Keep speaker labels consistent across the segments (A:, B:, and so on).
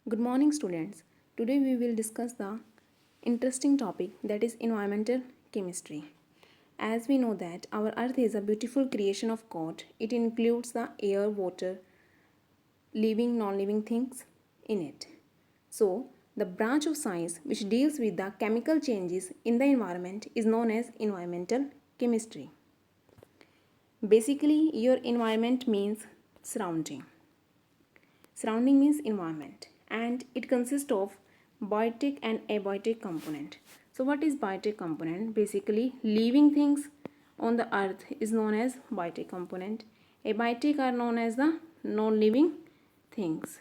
A: Good morning, students. Today we will discuss the interesting topic that is environmental chemistry. As we know that our earth is a beautiful creation of God, it includes the air, water, living, non-living things in it. So, the branch of science which deals with the chemical changes in the environment is known as environmental chemistry. Basically, your environment means surrounding. Surrounding means environment and it consists of biotic and abiotic component. So what is biotic component? Basically living things on the earth is known as biotic component. Abiotic are known as the non-living things.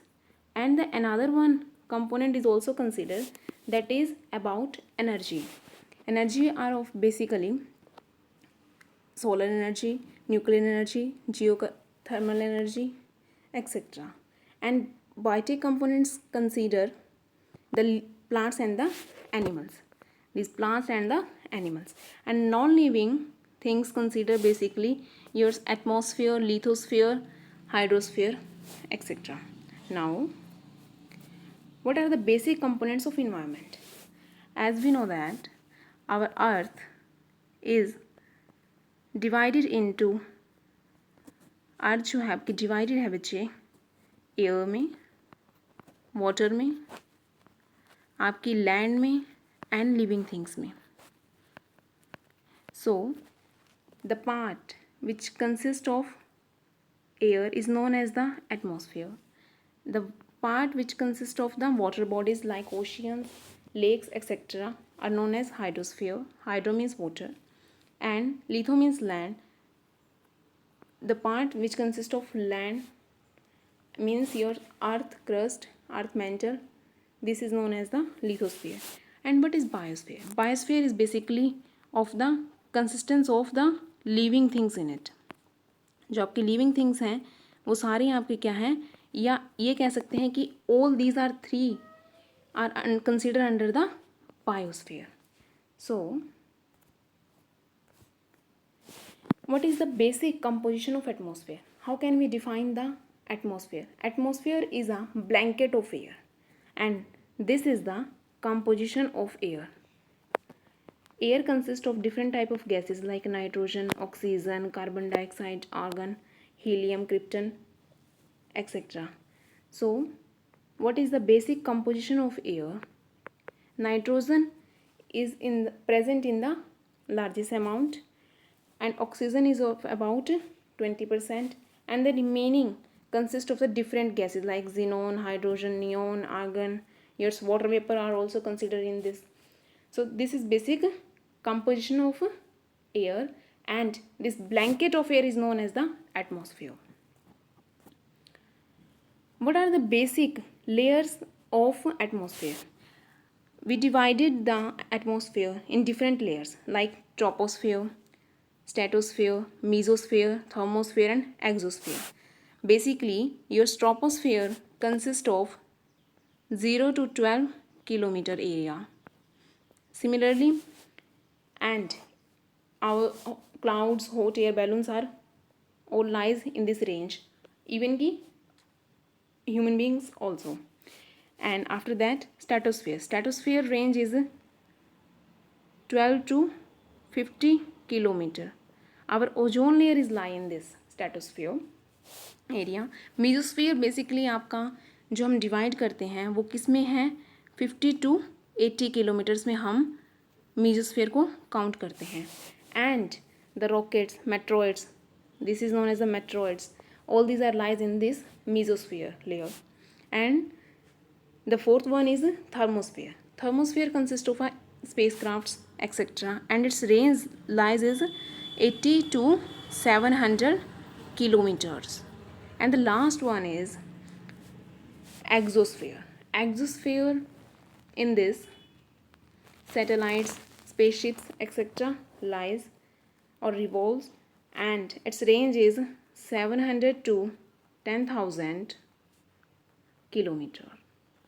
A: And the another one component is also considered, that is about energy. Energy are of basically solar energy, nuclear energy, geothermal energy, etc. And biotic components consider the plants and the animals. These plants and the animals. And non-living things consider basically your atmosphere, lithosphere, hydrosphere, etc. Now, what are the basic components of environment? As we know that our earth is divided into अर्थ जो है आपकी divided है बच्चे air में, water में, आपकी land में and living things में. So the part which consist of air is known as the atmosphere. The part which consists of the water bodies like oceans, lakes, etc. are known as hydrosphere. Hydro means water and litho means land. The part which consists of land means your earth crust, earth mantle. This is known as the lithosphere. And what is biosphere? Biosphere is basically of the consistence of the living things in it. जो आपके living things हैं वो सारे आपके क्या हैं, या ये कह सकते हैं कि all these are three are consider under the biosphere. So what is the basic composition of atmosphere? How can we define the atmosphere? Atmosphere is a blanket of air and this is the composition of air. Air consists of different type of gases like nitrogen, oxygen, carbon dioxide, argon, helium, krypton, etc. So, what is the basic composition of air? Nitrogen is present in the largest amount and oxygen is of about 20% and the remaining consist of the different gases like xenon, hydrogen, neon, argon. Yes, water vapor are also considered in this. So this is basic composition of air and this blanket of air is known as the atmosphere. What are the basic layers of atmosphere? We divided the atmosphere in different layers like troposphere, stratosphere, mesosphere, thermosphere and exosphere. Basically, your troposphere consists of 0 to 12 kilometer area. Similarly, and our clouds, hot air balloons are all lies in this range. Even ki human beings also. And after that, stratosphere. Stratosphere range is 12 to 50 kilometer. Our ozone layer is lie in this stratosphere area. Mesosphere basically आपका जो हम divide करते हैं वो किस में है, 50 to 80 kilometres में हम mesosphere को काउंट करते हैं. And the rockets, meteoroids, this is known as the meteoroids. All these are lies in this mesosphere layer. And the fourth one is thermosphere. Thermosphere consists of spacecrafts, etc. and its range lies is 80 to 700 kilometers. And the last one is exosphere. Exosphere in this satellites, spaceships, etc. lies or revolves and its range is 700 to 10,000 kilometer.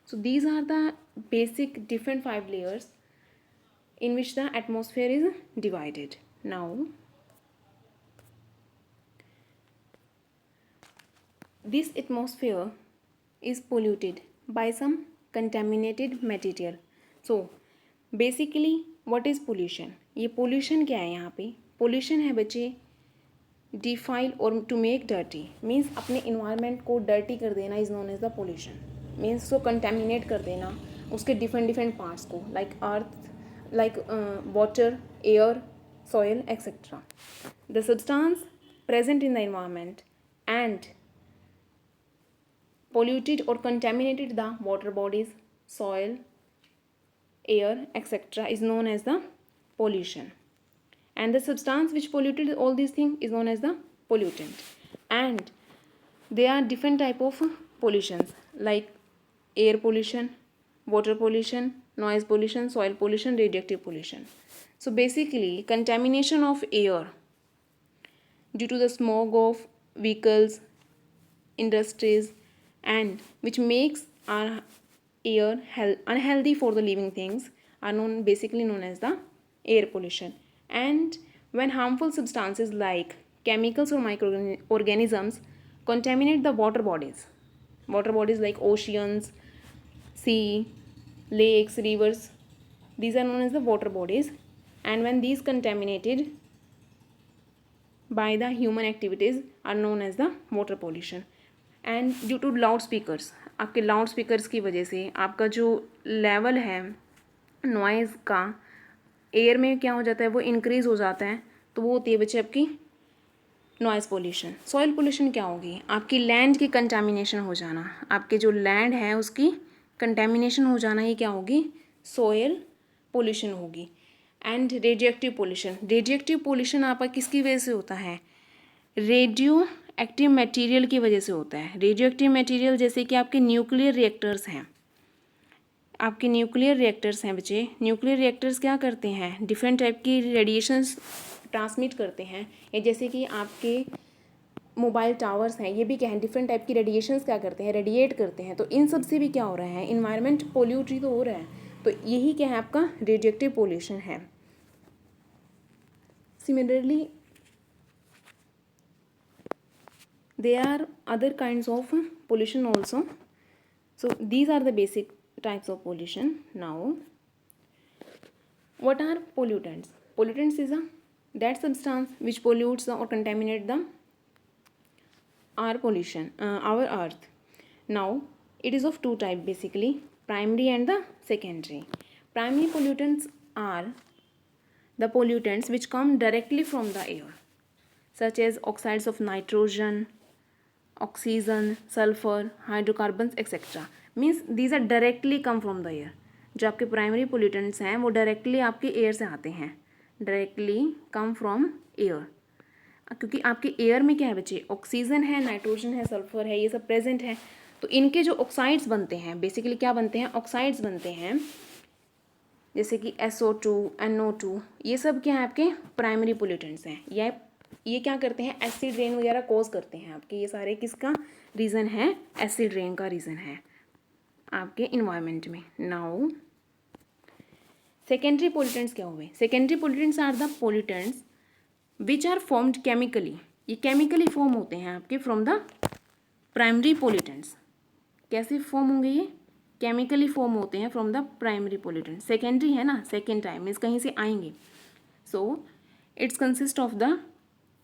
A: So these are the basic different 5 layers in which the atmosphere is divided. Now, this atmosphere is polluted by some contaminated material. So basically what is pollution? ये pollution क्या है? यहाँ पे pollution है बच्चे defile और to make dirty, means अपने environment को डर्टी कर देना is known as the pollution, means उसको कंटेमिनेट कर देना, उसके डिफरेंट डिफरेंट पार्ट्स को, like earth, like water, air, soil, etc. The substance present in the environment and polluted or contaminated the water bodies, soil, air, etc. is known as the pollution. And the substance which polluted all these things is known as the pollutant. And there are different type of pollutions like air pollution, water pollution, noise pollution, soil pollution, radioactive pollution. So basically contamination of air due to the smog of vehicles, industries, and which makes our air unhealthy for the living things are basically known as the air pollution. And when harmful substances like chemicals or microorganisms contaminate the water bodies like oceans, sea, lakes, rivers, these are known as the water bodies. And when these contaminated by the human activities are known as the water pollution. And due to loud speakers, आपके loud speakers की वजह से आपका जो level है noise का air में क्या हो जाता है, वो इंक्रीज़ हो जाता है, तो वो होती है बच्चे आपकी नॉइज़ पोल्यूशन. सॉइल पोल्यूशन क्या होगी? आपकी लैंड की कंटामिनेशन हो जाना, आपके जो लैंड है उसकी कंटामिनेशन हो जाना, ये क्या होगी? सॉइल पोल्यूशन होगी. And radioactive pollution, radioactive pollution आपका किसकी वजह से होता है? रेडियो एक्टिव मटेरियल की वजह से होता है. रेडियो एक्टिव मटेरियल जैसे कि आपके न्यूक्लियर रिएक्टर्स हैं, आपके न्यूक्लियर रिएक्टर्स हैं बच्चे. न्यूक्लियर रिएक्टर्स क्या करते हैं? डिफरेंट टाइप की रेडिएशंस ट्रांसमिट करते हैं. ये जैसे कि आपके मोबाइल टावर्स हैं, ये भी क्या है? डिफरेंट टाइप की रेडिएशंस क्या करते हैं? रेडिएट करते हैं. तो इन सब से भी क्या हो रहा है? इन्वायरमेंट पोल्यूट ही तो हो रहा है. तो यही क्या है? आपका रेडियोएक्टिव पोल्यूशन है. Similarly there are other kinds of pollution also. So these are the basic types of pollution. Now what are pollutants? Pollutants is that substance which pollutes or contaminate the our earth. Now it is of two type basically, primary and the secondary. Primary pollutants are the pollutants which come directly from the air, such as oxides of nitrogen, oxygen, sulphur, hydrocarbons etcetera. Means these are directly come from the air. जो आपके primary pollutants हैं वो directly आपके air से आते हैं, directly come from air. क्योंकि आपके एयर में क्या है बच्चे? ऑक्सीजन है, नाइट्रोजन है, सल्फर है, ये सब प्रेजेंट है. तो इनके जो ऑक्साइड्स बनते हैं बेसिकली क्या बनते हैं? ऑक्साइड्स बनते हैं, जैसे कि SO2, NO2, ये सब क्या है? आपके प्राइमरी पोल्यूटेंट्स हैं. ये क्या करते हैं? एसिड रेन वगैरह कॉज करते हैं आपके. ये सारे किसका रीज़न है? एसिड रेन का रीज़न है आपके इन्वायरमेंट में. नाउ सेकेंडरी पोल्यूटेंट्स क्या हुए? Secondary pollutants are the pollutants which are formed chemically. ये केमिकली फॉर्म होते हैं आपके फ्रॉम द प्राइमरी पोल्यूटेंट्स. कैसे फॉर्म होंगे? ये केमिकली फॉर्म होते हैं from the primary pollutants. Secondary है ना, सेकेंड टाइम मीन्स कहीं से आएंगे. So it's consist of the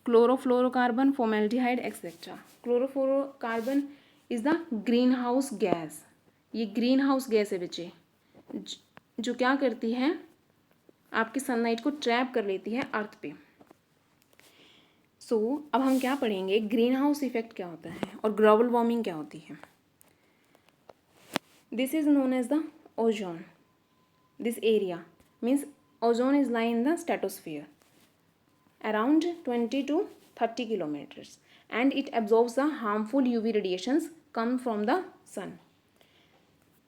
A: chlorofluorocarbon, formaldehyde etcetera. Chlorofluorocarbon is the green house gas. ये ग्रीन हाउस गैस है बच्चे, जो क्या करती है? आपकी सनलाइट को ट्रैप कर लेती है अर्थ पे. सो अब हम क्या पढ़ेंगे? ग्रीन हाउस इफेक्ट क्या होता है और ग्लोबल वार्मिंग क्या होती है. This is known as the ozone. This area means ozone is lie in the stratosphere around 20 to 30 kilometers, and it absorbs the harmful UV radiations come from the sun.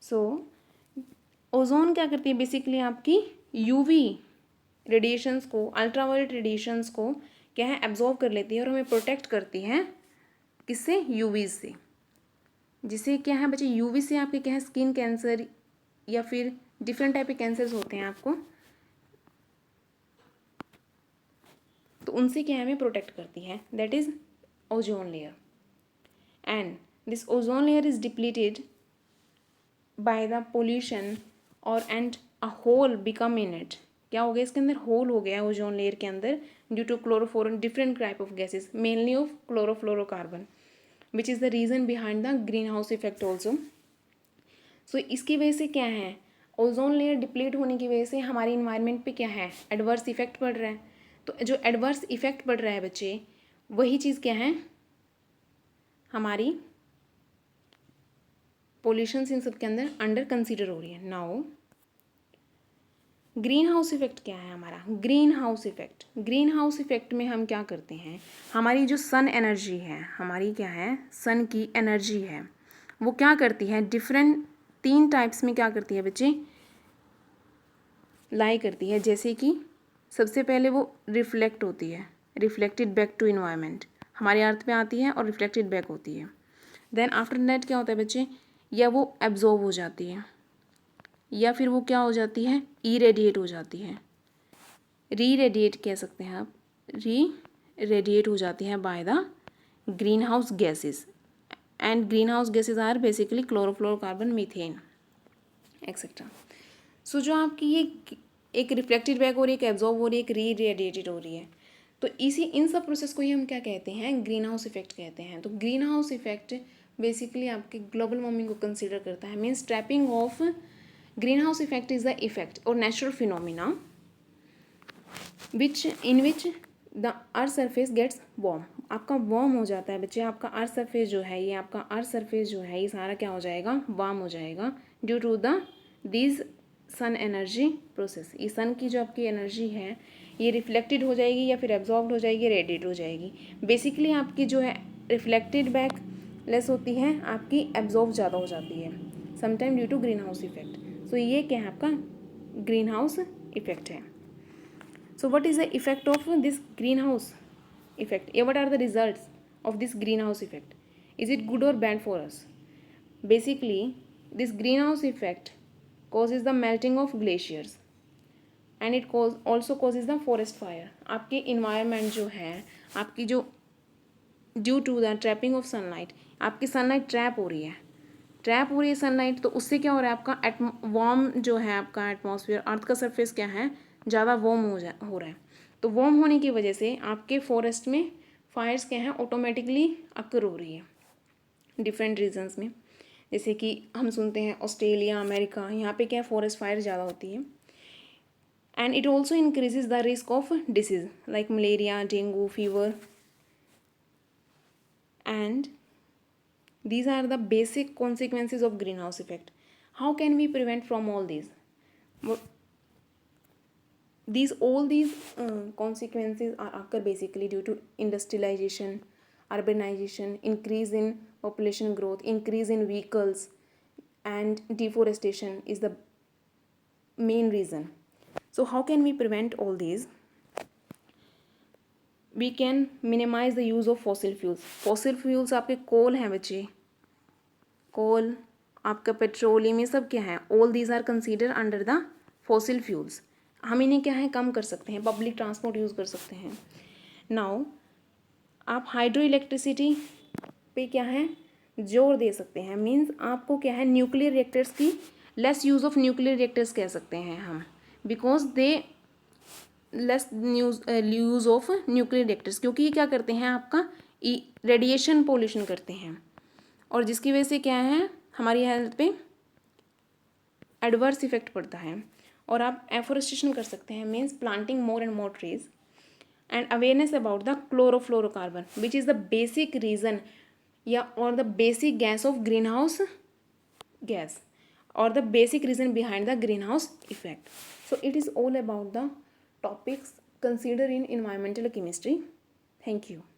A: So ozone क्या करती है? Basically आपकी UV radiations को, ultraviolet radiations को क्या है? Absorb कर लेती है और हमें प्रोटेक्ट करती है. किससे? UV से. जिससे क्या है बच्चे? UV से आपके क्या है? स्किन कैंसर या फिर डिफरेंट टाइप के कैंसर्स होते हैं आपको, तो उनसे क्या हमें प्रोटेक्ट करती है. That is ozone layer. And this ozone layer is depleted by the pollution और and a hole become in it, क्या हो गया इसके अंदर, होल हो गया ओजोन लेयर के अंदर due to chlorofluoro different type of gases mainly of chlorofluorocarbon which is the reason behind the green house effect also. So इसकी वजह से क्या है, ओजोन लेयर डिप्लीट होने की वजह से हमारी इन्वायरमेंट पे क्या है, एडवर्स इफेक्ट पड़ रहा है। तो जो एडवर्स इफेक्ट पड़ रहा है बच्चे, वही चीज़ क्या है, हमारी पोल्यूशंस इन सब के अंदर अंडर कंसीडर हो रही है। नाउ ग्रीन हाउस इफेक्ट क्या है हमारा, green house effect, green house effect में हम क्या करते हैं, हमारी जो सन एनर्जी है, हमारी क्या है, सन की एनर्जी है, वो क्या करती है, डिफरेंट 3 टाइप्स में क्या करती है बच्चे, लाई करती है। जैसे कि सबसे पहले वो रिफ्लेक्ट होती है, रिफ्लेक्टेड बैक टू इन्वायरमेंट, हमारे अर्थ पे आती है और रिफ्लेक्टेड बैक होती है। देन आफ्टर दैट क्या होता है बच्चे, या वो एब्जॉर्ब हो जाती है, या फिर वो क्या हो जाती है, इरेडिएट हो जाती है, री रेडिएट कह सकते हैं आप, री रेडिएट हो जाती है by the green house gases. And green house gases are basically chlorofluorocarbon, methane etcetera. So जो आपकी ये एक रिफ्लेक्टेड बैक हो रही है, एक एब्जॉर्ब हो रही है, एक री रेडिएटेड हो रही है, तो इसी इन सब प्रोसेस को ही हम क्या कहते हैं, ग्रीन हाउस इफेक्ट कहते हैं। तो ग्रीन हाउस इफेक्ट बेसिकली आपके ग्लोबल वार्मिंग को कंसिडर करता है, means trapping of green house effect is the effect or natural phenomena in which the earth surface gets warm, आपका वार्म हो जाता है बच्चे, आपका अर्थ सरफेस जो है, ये आपका अर्थ सरफेस जो है, ये सारा क्या हो जाएगा, वार्म हो जाएगा due to the these sun energy process. ये सन की जो आपकी एनर्जी है, ये रिफ्लेक्टेड हो जाएगी या फिर एब्जॉर्ब्ड हो जाएगी, रेडिएट हो जाएगी। बेसिकली आपकी जो है रिफ्लेक्टेड बैक लेस होती है, आपकी एब्जॉर्ब ज़्यादा हो जाती है, sometime due to green house effect. So ये क्या है, आपका ग्रीन हाउस इफेक्ट है। So what is the effect of this green house effect, या what are the results of this green house effect, is it good or bad for us? Basically this green house effect causes the melting of glaciers and it also causes the forest fire। आपके environment जो है, आपकी जो due to the trapping of sunlight, आपकी sunlight trap हो रही है sunlight, तो उससे क्या हो रहा है, आपका वार्म जो है, आपका एटमॉस्फेयर, अर्थ का सरफेस क्या है, ज़्यादा वार्म हो रहा है। तो वार्म होने की वजह से आपके फॉरेस्ट में फायर्स क्या है, ऑटोमेटिकली अकर हो रही है डिफरेंट रीजन्स में। जैसे कि हम सुनते हैं ऑस्ट्रेलिया, अमेरिका, यहाँ पे क्या फॉरेस्ट फायर ज़्यादा होती है। And it also increases the risk of disease like malaria, dengue fever, and these are the basic consequences of greenhouse effect. How can we prevent from all these? All these consequences are occur basically due to industrialization, urbanization, increase in population growth, increase in vehicles, and deforestation is the main reason. So how can we prevent all these? We can minimize the use of fossil fuels. Fossil fuels आपके कोल हैं बच्चे, कोल, आपका petroleum, ये सब क्या है, all these are consider under the fossil fuels. हम इन्हें क्या है, कम कर सकते हैं, पब्लिक ट्रांसपोर्ट यूज़ कर सकते हैं। नाउ आप हाइड्रो इलेक्ट्रिसिटी पे क्या है, जोर दे सकते हैं, मीन्स आपको क्या है, न्यूक्लियर रिएक्टर्स की lace use of nuclear reactors कह सकते हैं हम, because they lace use of nuclear reactors, क्योंकि ये क्या करते हैं, आपका रेडिएशन पोल्यूशन करते हैं, और जिसकी वजह से क्या है, हमारी हेल्थ पे एडवर्स इफेक्ट पड़ता है। और आप एफोरेस्टेशन कर सकते हैं, means planting more and more trees, and awareness about the chlorofluorocarbon which is the basic reason या or the basic gas of green house gas or the basic reason behind the green house effect. So it is all about the topics considered in environmental chemistry. Thank you.